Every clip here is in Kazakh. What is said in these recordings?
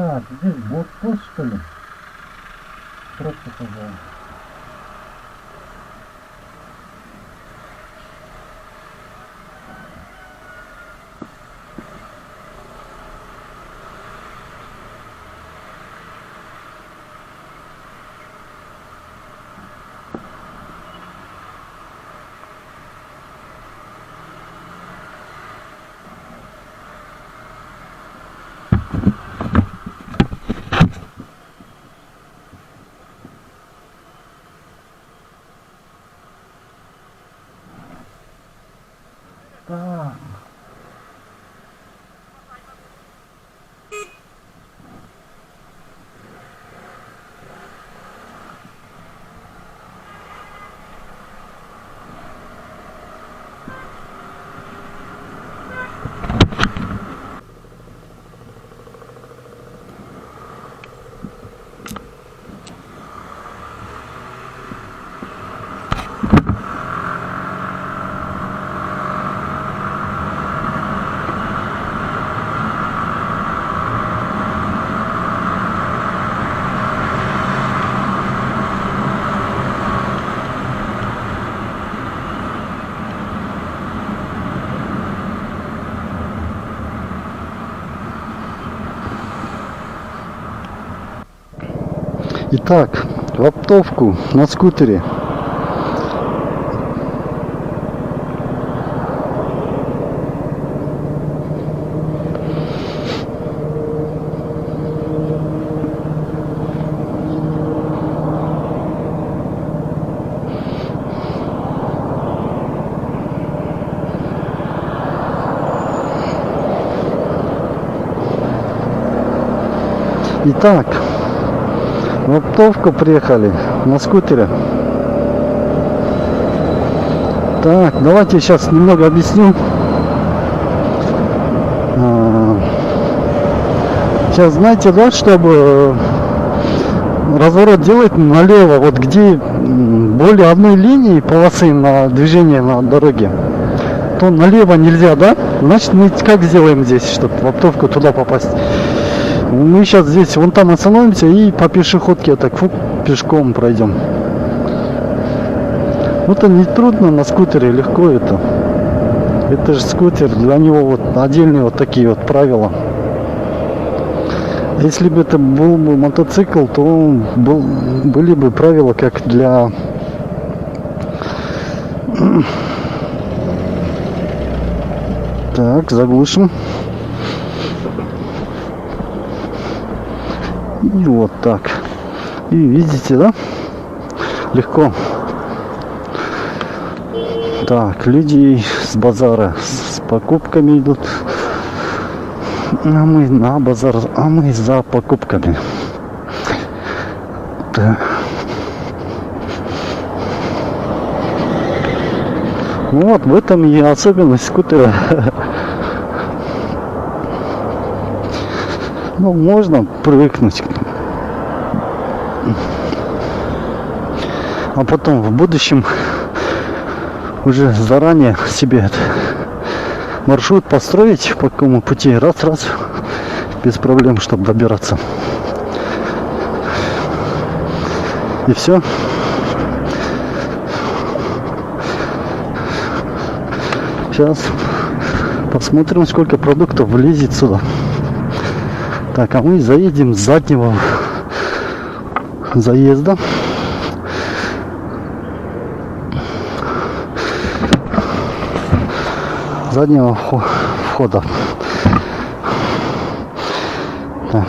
Так, здесь блокпост, что ли? Просто пожалуйста. Так. Итак, в оптовку на скутере. Итак, в оптовку приехали на скутере. Так, давайте сейчас немного объясню. Сейчас знаете, да, чтобы разворот делать налево, вот где более одной линии полосы на движение на дороге, то налево нельзя, да? Значит, мы как сделаем здесь, чтобы в оптовку туда попасть? Мы сейчас здесь, вон там остановимся и по пешеходке так пешком пройдем. Это не трудно на скутере, легко это. Это же скутер, для него вот отдельные вот такие вот правила. Если бы это был бы мотоцикл, то были бы правила как для... Так, заглушим. И вот так. И видите, да? Легко. Так, люди с базара с покупками идут. А мы на базар, а мы за покупками. Да. Вот в этом и особенность скутера. Ну, можно привыкнуть. А потом в будущем уже заранее себе маршрут построить, по какому пути, раз, без проблем, чтобы добираться. И все. Сейчас посмотрим, сколько продуктов влезет сюда. Так, а мы заедем с заднего заезда. Заднего входа. Так.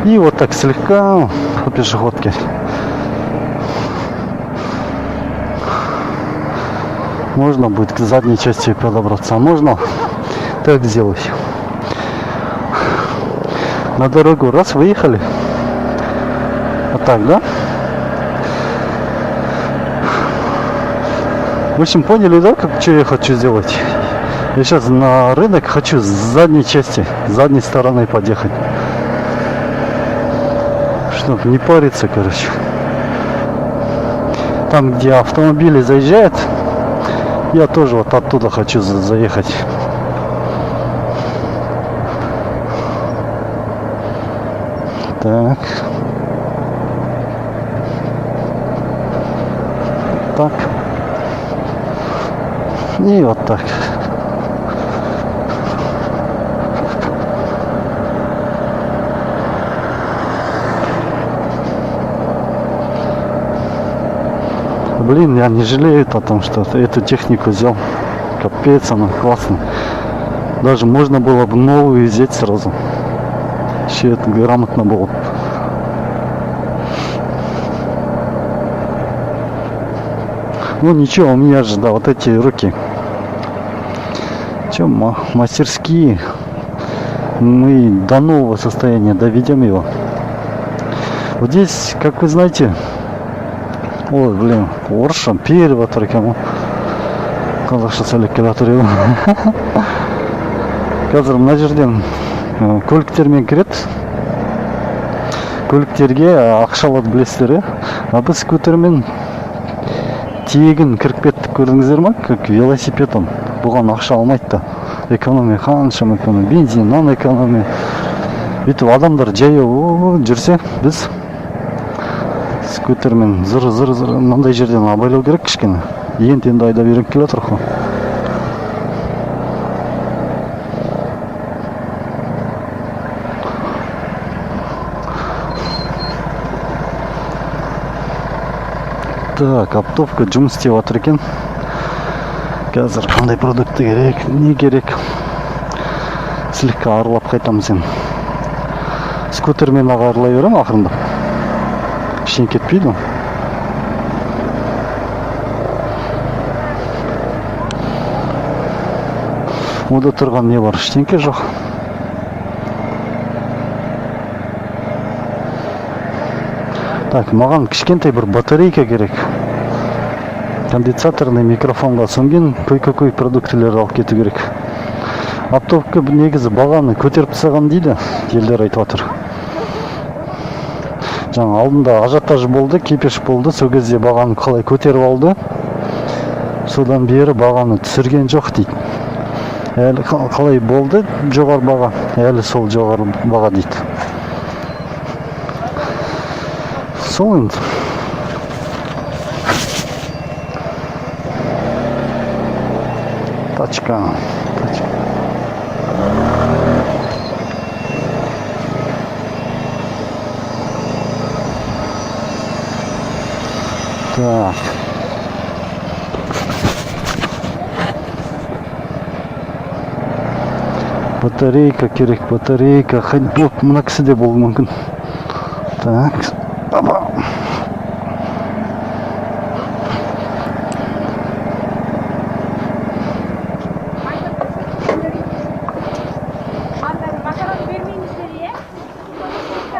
И вот так слегка по пешеходке. Можно будет к задней части подобраться. Можно так сделать. На дорогу раз выехали. Вот так, да? В общем, поняли, да, что я хочу сделать? Я сейчас на рынок хочу с задней части, с задней стороны подъехать. Чтоб не париться, короче. Там, где автомобили заезжают, я тоже вот оттуда хочу заехать. Так. Так. И вот так. Блин, я не жалею о том, что эту технику взял. Капец, она классная. Даже можно было бы новую взять сразу. Вообще это грамотно было. Ну ничего, у меня же, да, вот эти руки. Чем мастерские. Мы до нового состояния доведем его. Вот здесь, как вы знаете, ой, блин, орысша періп отыр екен. Қазақша сөйлеп келе жатыр едім. Қазір мына жерден көліктермен кіреді. Көліктерге ақша алады, білесіздер, а біз скутермен тегін кіріп кеттік, көрдіңіздер ма? Как велосипед он. Бұған ақша алмайды да. Экономия қаншама экономия, бензиннан экономия. Бүйтіп адамдар жаяу жүрсе, біз скутермен зыр мынандай жерден абайлау керек кішкене. Енді айдап үйреніп келе жатырмық қой. Так, оптовка жұмыс істеп жатыр екен. Қазір қандай продукты керек, не керек? Слегка аралап қайтамыз енді. Скутермен ағарлай берем ақырында. Ештеңе кетпейді. Ода тұрған не бар? Ештеңе жоқ. Так, маған кішкентай бір батарейка керек. Конденсаторный микрофонға сөнген көй продуктілерді алып кету керек. Оптовка негізі бағаны көтеріп тастаған дейді, елдер айтып жатыр. Жаңа алдында ажиотаж болды, кепеш болды, сол кезде бағаны қалай көтеріп алды. Содан бері бағаны түсірген жоқ дейді. Әлі қалай болды жоғары баға, әлі сол жоғары баға дейді. Сол енді. Тачка. Так. Батарейка керек, батарейка. Вот, мына кісіде болуы мүмкін. Так. Опа.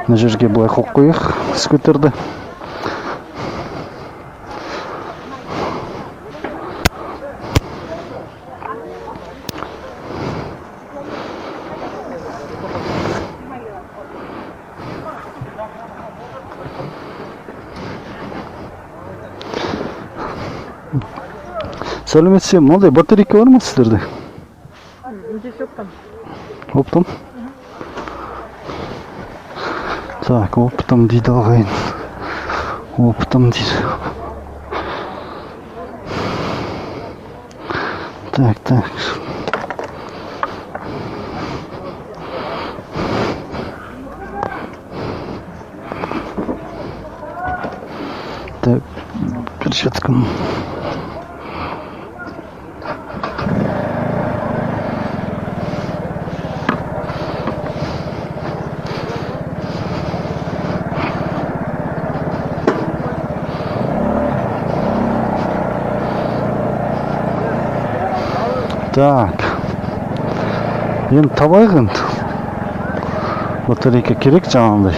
Мына жерге былай қойып қояйық скутерді. Сәлеметсіз, мынандай батарейка бар ма сіздерде? Здесь оптом. Оптом? Так, оптом дейді ағайын. Оптом дейді. Так. Так, перчаткам. Так. Енді табайық енді. Батарейка керек жаңағындай.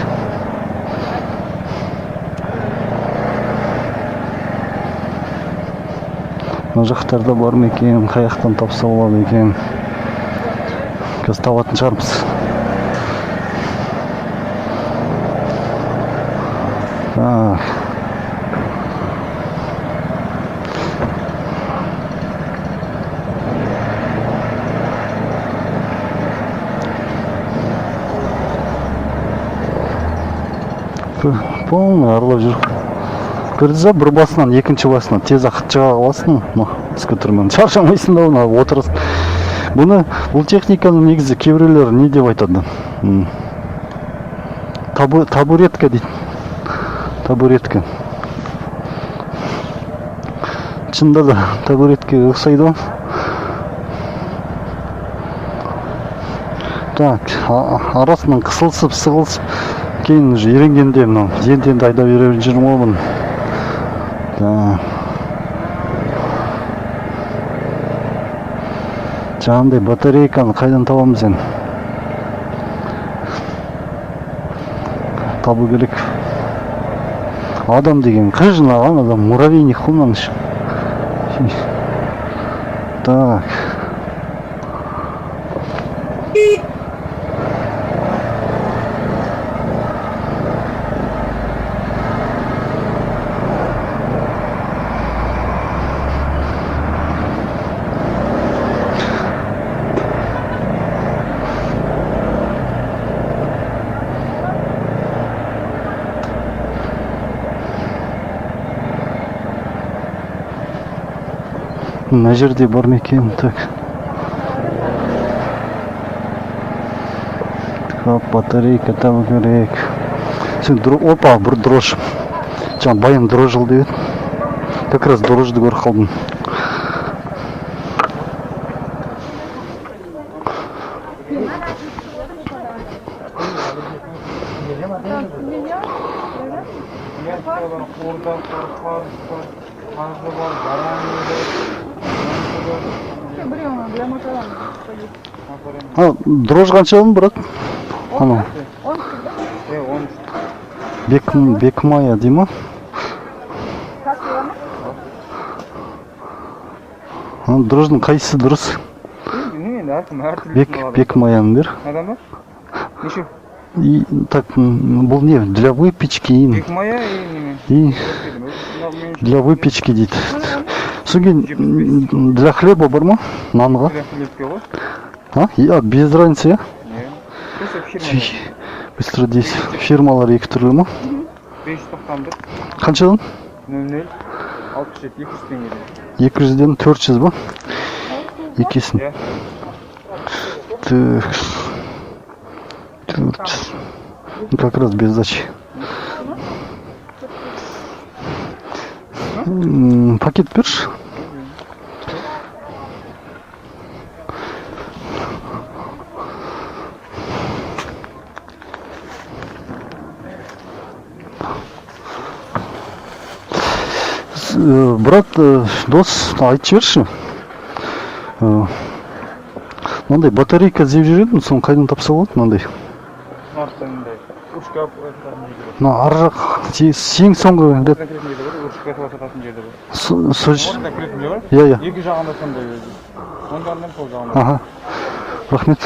Мына жақтарда бар ма екен, қаяқтан тапса болады екен. Қазір табатын шығармыз. Так. Полный аралап жүр. Көрдіңіз бір басынан екінші басынан тез ақыт шыға аласың. Скутермен шаршамайсың да оны отырасың. Бұл техниканың негізі кейбіреулер не деп айтады? Табуретка дейді. Табуретка. Шынында да табуреткаға ұқсайды ғой. Так, арасынан қысылсып, сығылсып, кейін уже үйренгенде мынау енді айдап жүрмін ғой бұны. Жаңағындай батарейканы қайдан табамыз енді? Табу керек. Адам деген қыжынаған адам, муравейник қой мынаның іші. Так. Мына жерде бар ма екен? Так. Батарейка табу керек. Опа, бір дрожь. Жаңа баян дрожжыл деп еді. Как раз дрожжды көріп қалдым. Дрожж қанша алың, брат? Ана. Бекмая дей ма? Дрожждың қайсысы дұрыс? Бекмаяны бер. Так, бұл не? Для выпечки. Бекмая и для выпечки дейді. Содан для хлеба бар ма? Нанға? Без разницы, я? Быстро дейсіз. Фирмалар екі түрлі ма? 591. Қаншадан? 00 67 200 теңге. 200-ден 400 ба? Екесін. Так. 400. Как раз без сдачи. Пакет берші. Брат, дос, айтып жіберші. Мынандай батарейка іздеп жүр едім, соны қайдан тапса болады мынандай? Ар жақ ең соңғы рет. Иә. Екі жағында сондай өзі. Оңдарынан сол жағында. Аха. Рахмет.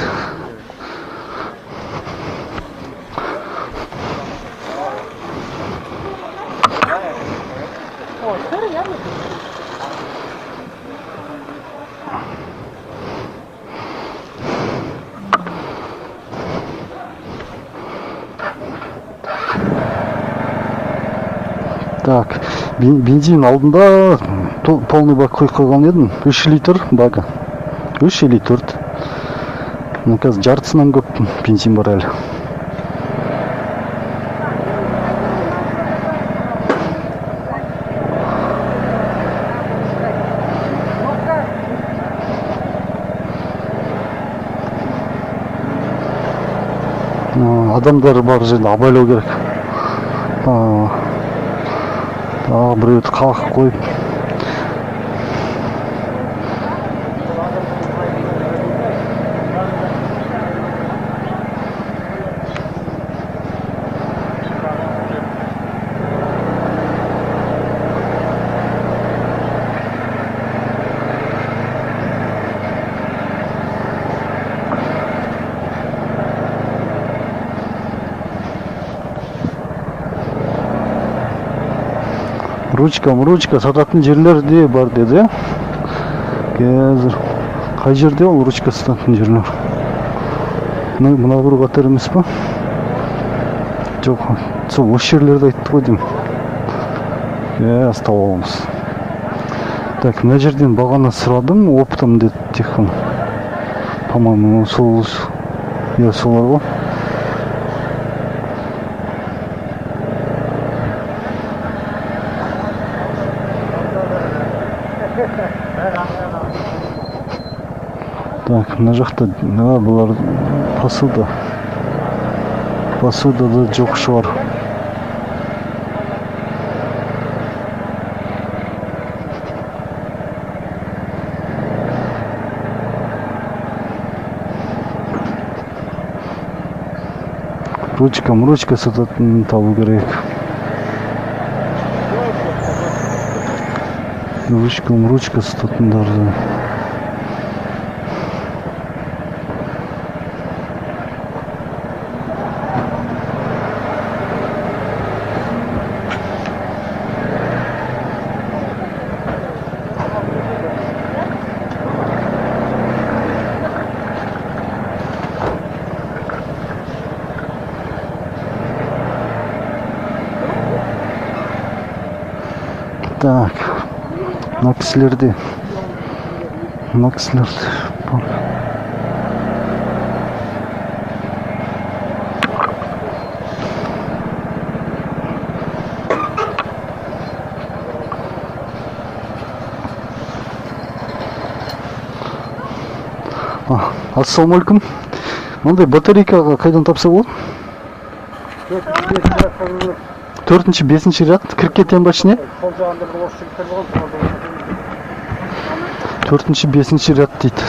Так, бензин алдында полный бак қойып қойған едім. 3 литр бага. 3 или 4. Мен қазір жартысынан көп бензин бар әлі. Адамдар бар жерде абайлау керек. Біреуді қалқып қойып. Ручка сататын жерлер де бар деді. Қазір қай жерде ол ручка сататын жерлер? Мына бір қатар емес па? Жоқ, сол осы жерлерді айтты ғой деймін. Тауып аламыз. Так, мына жерден бағана сұрадым, оптом деді тек қана. По-моему, сол, иә, солар ғой. Так, мына жақта, бұлар посуда. Посуда да жоқ шығар. Ручка сататын табу керек. Ручка сататындарды. Так, мына кісілерде бар. Ассалаумалейкум. Мындай батарейкаға қайдан тапса болады? 4-ші, 5-ші ряд, кіріп кетен башыне? 4-ші, 5-ші ряд дейді.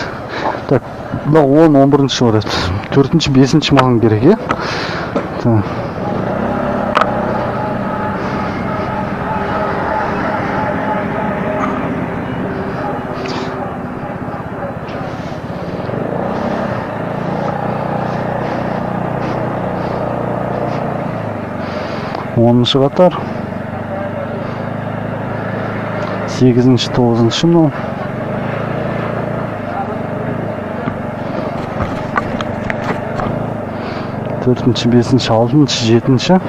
Так, мына 10-11-ші бар еді. 4-ші, 5-ші маған керек, е? Так. Оныншы қатар, 8-ші, 9-ші мынау. Төртінші, 5-ші, 6-ші, 7-ші.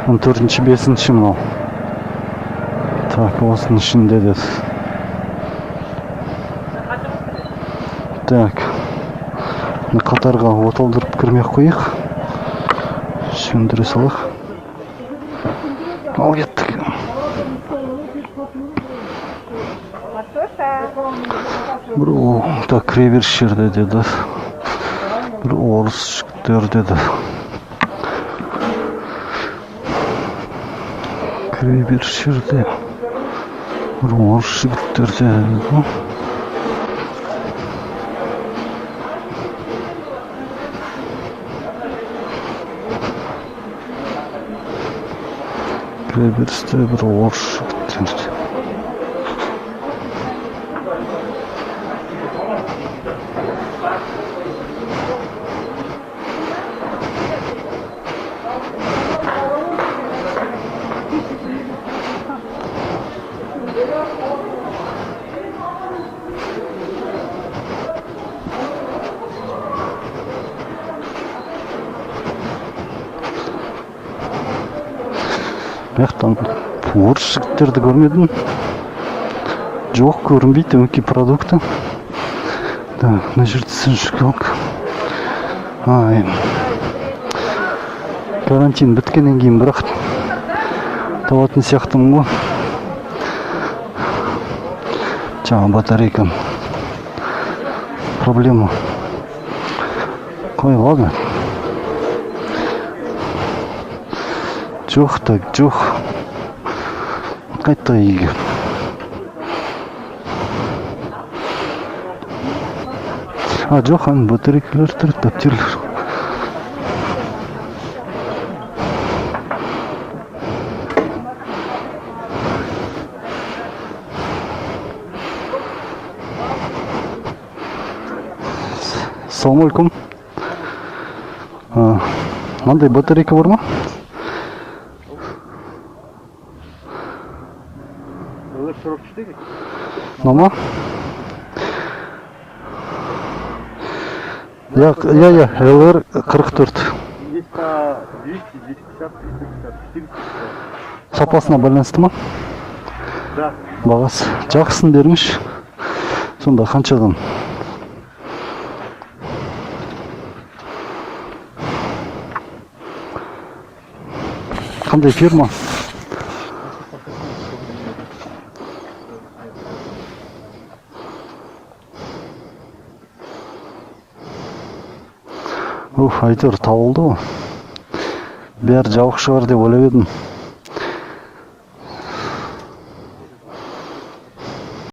14-ші, 5-ші мынау. Так, осының ішінде деді. Так, қатарға оталдырып кірмек қойық. Сөндіре салақ. Ал кеттік. Бір так, кіре беріс жерде деді. Бір орыс жігіттер деді. Кіре беріс жерде. Бір орыс жігіттер деді. Кіре берісте бір орыс жігіттер. Маяқтан орыс жігіттерді көрмедім. Жоқ, көрінбейді өңкей продукты. Так, мына жерде сыншылық. Карантин біткеннен кейін бірақ табатын сияқтымын ғой. Жаңа батарейкам. Проблема. Қой, ладно. Жоқ, так, жоқ. Қайта егер. Жоқ, батарейкалар тұр, таптерлер. Ассалаумалейкум. Мынандай батарейка бар ма? Мама? Я, LR 44. Это 200, 250, 350, 450. Сапасына байланысты ма? Да. Бағасы. Жақсысын беріңізші. Сонда қаншадан? Қандай фирма? Әйтеуір табылды ғой. Бәрі жабық шығар деп ойлап едім.